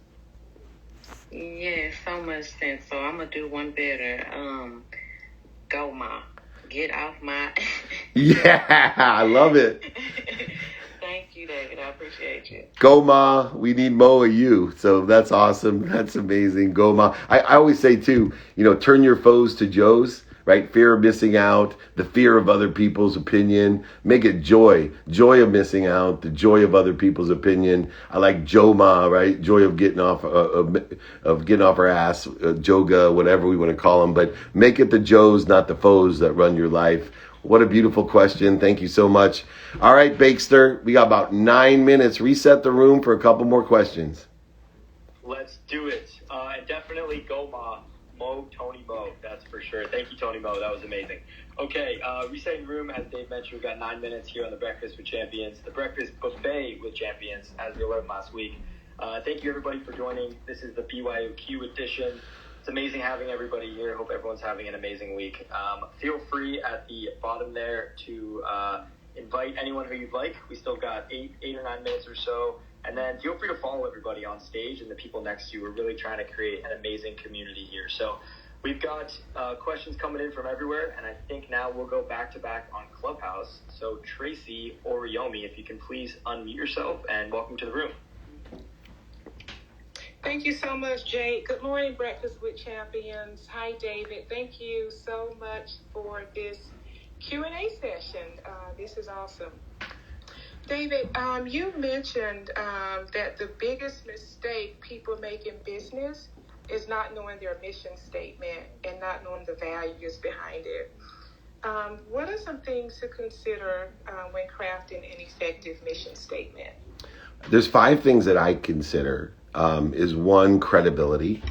Yeah, so much sense. So I'm going to do one better. Go, Ma. Get off my... Yeah, I love it. Thank you, David. I appreciate you. Go, Ma. We need Mo of you. So that's awesome. That's amazing. Go, Ma. I always say, too, turn your foes to Joes, right? Fear of missing out, the fear of other people's opinion. Make it joy. Joy of missing out, the joy of other people's opinion. I like Joe Ma, right? Joy of getting off of getting off our ass, Joga, whatever we want to call them. But make it the Joes, not the foes that run your life. What a beautiful question. Thank you so much. All right, Bakester, we got about 9 minutes. Reset the room for a couple more questions. Let's do it. And definitely go, Ma. Tony Mo, that's for sure. Thank you, Tony Mo. That was amazing. Okay, resetting room, as Dave mentioned, we've got 9 minutes here on the Breakfast with Champions, the Breakfast Buffet with Champions, as we learned last week. Thank you, everybody, for joining. This is the BYOQ edition. It's amazing having everybody here. Hope everyone's having an amazing week. Feel free at the bottom there to invite anyone who you'd like. We still got 8 or 9 minutes or so. And then feel free to follow everybody on stage and the people next to you. We're really trying to create an amazing community here. So we've got questions coming in from everywhere, and I think now we'll go back-to-back on Clubhouse. So Tracy Oriomi, if you can please unmute yourself, and welcome to the room. Thank you so much, Jake. Good morning, Breakfast with Champions. Hi, David. Thank you so much for this Q&A session. This is awesome. David, you mentioned that the biggest mistake people make in business is not knowing their mission statement and not knowing the values behind it. What are some things to consider when crafting an effective mission statement? There's 5 things that I consider. Is one, credibility.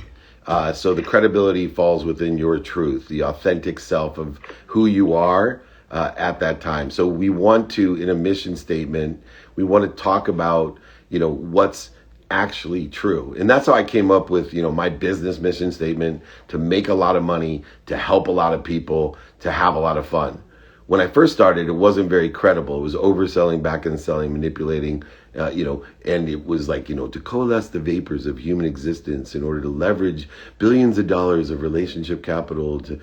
So the credibility falls within your truth, the authentic self of who you are at that time. So we want to, in a mission statement, we want to talk about, what's actually true. And that's how I came up with, my business mission statement: to make a lot of money, to help a lot of people, to have a lot of fun. When I first started, it wasn't very credible. It was overselling, back end selling, manipulating, and it was like, to coalesce the vapors of human existence in order to leverage billions of dollars of relationship capital to,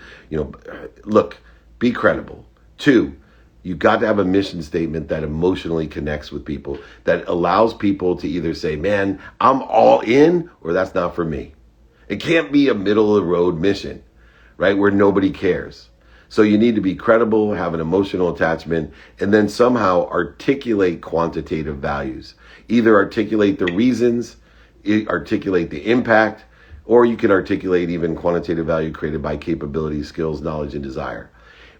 look, be credible. 2, you got to have a mission statement that emotionally connects with people, that allows people to either say, man, I'm all in, or that's not for me. It can't be a middle of the road mission, right, where nobody cares. So you need to be credible, have an emotional attachment, and then somehow articulate quantitative values. Either articulate the reasons, articulate the impact, or you can articulate even quantitative value created by capabilities, skills, knowledge, and desire.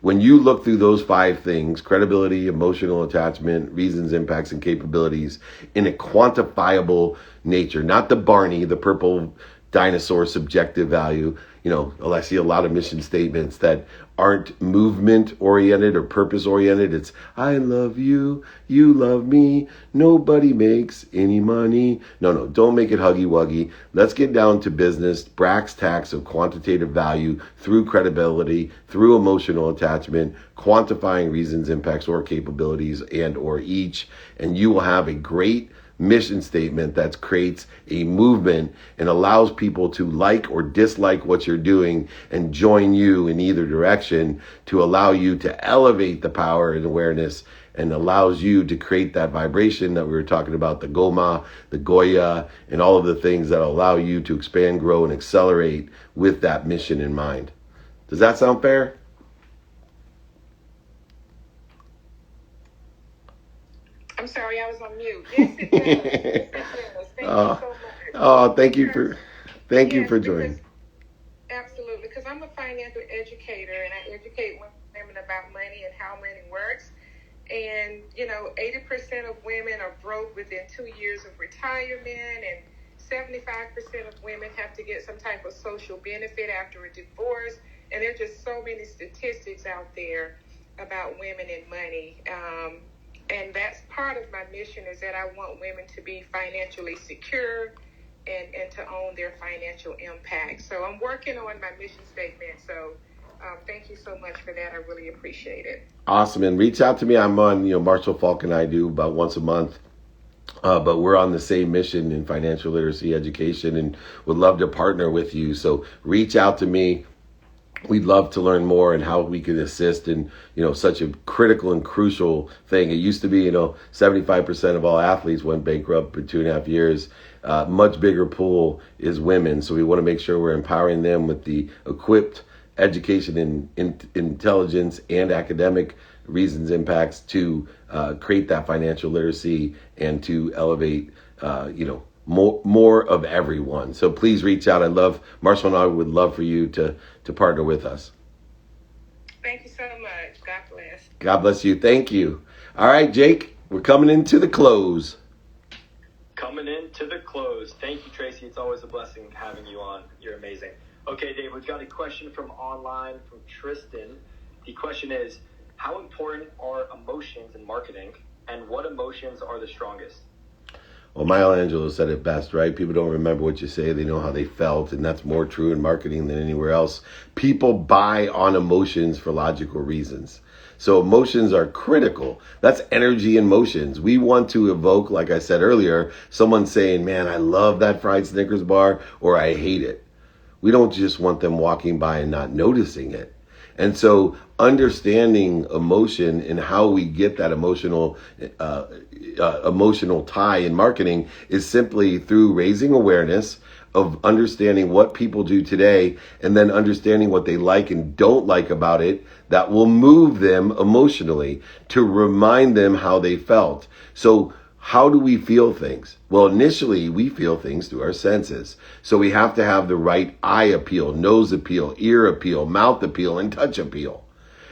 When you look through those 5 things, credibility, emotional attachment, reasons, impacts, and capabilities, in a quantifiable nature, not the Barney, the purple dinosaur subjective value. I see a lot of mission statements that aren't movement oriented or purpose oriented. It's, I love you, you love me, nobody makes any money. No, don't make it huggy wuggy. Let's get down to business, brass tacks of quantitative value through credibility, through emotional attachment, quantifying reasons, impacts, or capabilities, and or each, and you will have a great mission statement that creates a movement and allows people to like or dislike what you're doing and join you in either direction, to allow you to elevate the power and awareness, and allows you to create that vibration that we were talking about, the Goma, the Goya, and all of the things that allow you to expand, grow, and accelerate with that mission in mind. Does that sound fair? I'm sorry, I was on mute. Yes, it does. Yes, it does. Thank you so much. Thank you for joining. Absolutely, because I'm a financial educator, and I educate women about money and how money works. And 80% of women are broke within 2 years of retirement, and 75% of women have to get some type of social benefit after a divorce. And there's just so many statistics out there about women and money. And that's part of my mission, is that I want women to be financially secure and to own their financial impact. So I'm working on my mission statement. So thank you so much for that. I really appreciate it. Awesome. And reach out to me. I'm on, Marshall Falk and I do about once a month. But we're on the same mission in financial literacy education and would love to partner with you. So reach out to me. We'd love to learn more and how we can assist in, such a critical and crucial thing. It used to be, 75% of all athletes went bankrupt for 2.5 years. Much bigger pool is women. So we want to make sure we're empowering them with the equipped education and intelligence and academic reasons, impacts to create that financial literacy and to elevate, more of everyone. So please reach out. Marshall and I would love for you to partner with us. Thank you so much. God bless. God bless you. Thank you. All right, Jake, we're coming into the close. Thank you, Tracy. It's always a blessing having you on. You're amazing. Okay, Dave, we've got a question from online from Tristan. The question is, how important are emotions in marketing, and what emotions are the strongest? Well, Maya Angelou said it best, right? People don't remember what you say. They know how they felt. And that's more true in marketing than anywhere else. People buy on emotions for logical reasons. So emotions are critical. That's energy and motions. We want to evoke, like I said earlier, someone saying, man, I love that fried Snickers bar, or I hate it. We don't just want them walking by and not noticing it. And so understanding emotion and how we get that emotional tie in marketing is simply through raising awareness of understanding what people do today, and then understanding what they like and don't like about it that will move them emotionally to remind them how they felt. So How do we feel things? Well, initially we feel things through our senses. So we have to have the right eye appeal, nose appeal, ear appeal, mouth appeal, and touch appeal.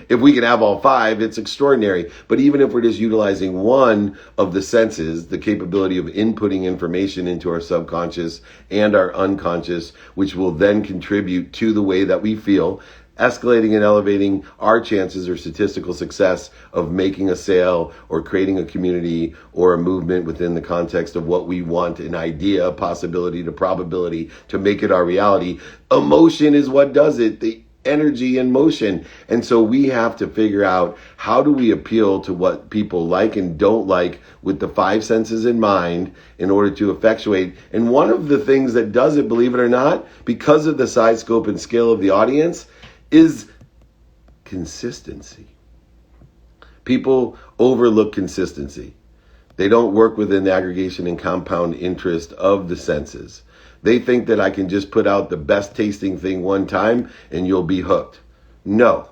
If we can have all five, it's extraordinary. But even if we're just utilizing one of the senses, the capability of inputting information into our subconscious and our unconscious, which will then contribute to the way that we feel, escalating and elevating our chances or statistical success of making a sale or creating a community or a movement within the context of what we want, an idea, a possibility to probability to make it our reality. Emotion is what does it. The energy and motion. And so we have to figure out, how do we appeal to what people like and don't like with the five senses in mind in order to effectuate. And one of the things that does it, believe it or not, because of the size, scope, and scale of the audience, is consistency. People overlook consistency. They don't work within the aggregation and compound interest of the senses. They think that I can just put out the best tasting thing one time and you'll be hooked. No,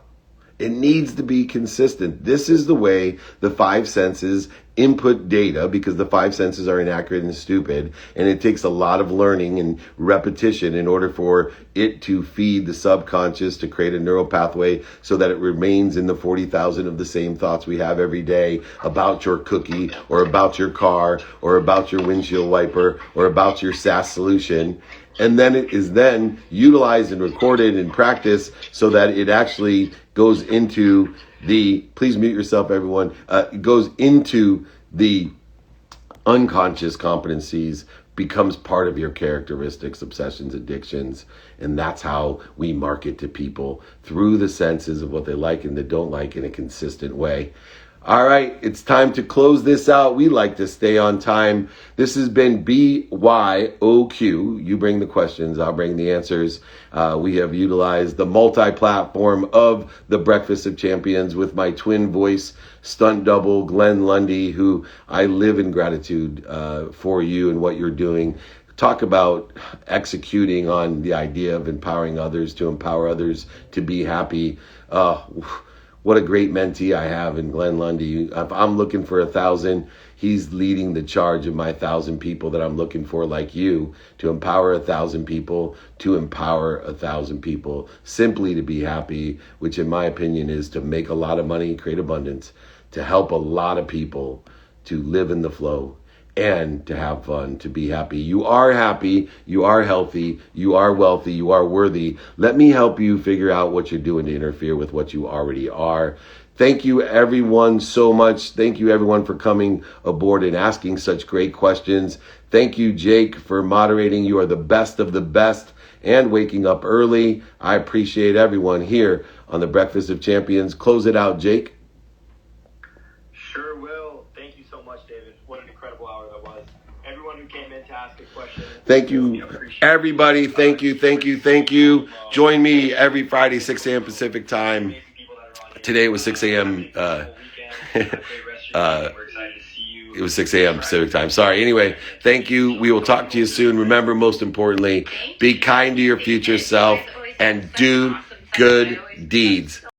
it needs to be consistent. This is the way the five senses input data, because the five senses are inaccurate and stupid, and it takes a lot of learning and repetition in order for it to feed the subconscious to create a neural pathway so that it remains in the 40,000 of the same thoughts we have every day about your cookie or about your car or about your windshield wiper or about your SaaS solution. And then it is then utilized and recorded and practiced so that it actually goes into the, please mute yourself everyone, goes into the unconscious competencies, becomes part of your characteristics, obsessions, addictions. And that's how we market to people, through the senses of what they like and they don't like, in a consistent way. All right, it's time to close this out. We like to stay on time. This has been BYOQ. You bring the questions, I'll bring the answers. We have utilized the multi-platform of the Breakfast of Champions with my twin voice stunt double, Glenn Lundy, who I live in gratitude for you and what you're doing. Talk about executing on the idea of empowering others to empower others to be happy. What a great mentee I have in Glenn Lundy. If I'm looking for 1,000, he's leading the charge of my 1,000 people that I'm looking for, like you, to empower 1,000 people, to empower 1,000 people, simply to be happy, which in my opinion is to make a lot of money, create abundance, to help a lot of people to live in the flow and to have fun, to be happy. You are happy, you are healthy, you are wealthy, you are worthy. Let me help you figure out what you're doing to interfere with what you already are. Thank you everyone so much. Thank you everyone for coming aboard and asking such great questions. Thank you, Jake, for moderating. You are the best of the best and waking up early. I appreciate everyone here on the Breakfast of Champions. Close it out, Jake. Sure will. Thank you so much, David. What an incredible hour that was. Everyone who came in to ask a question. Thank you, everybody. Thank you. Join me every Friday, 6 a.m. Pacific time. Today it was 6 a.m. It was 6 a.m. Pacific time. Sorry. Anyway, thank you. We will talk to you soon. Remember, most importantly, be kind to your future self and do good deeds.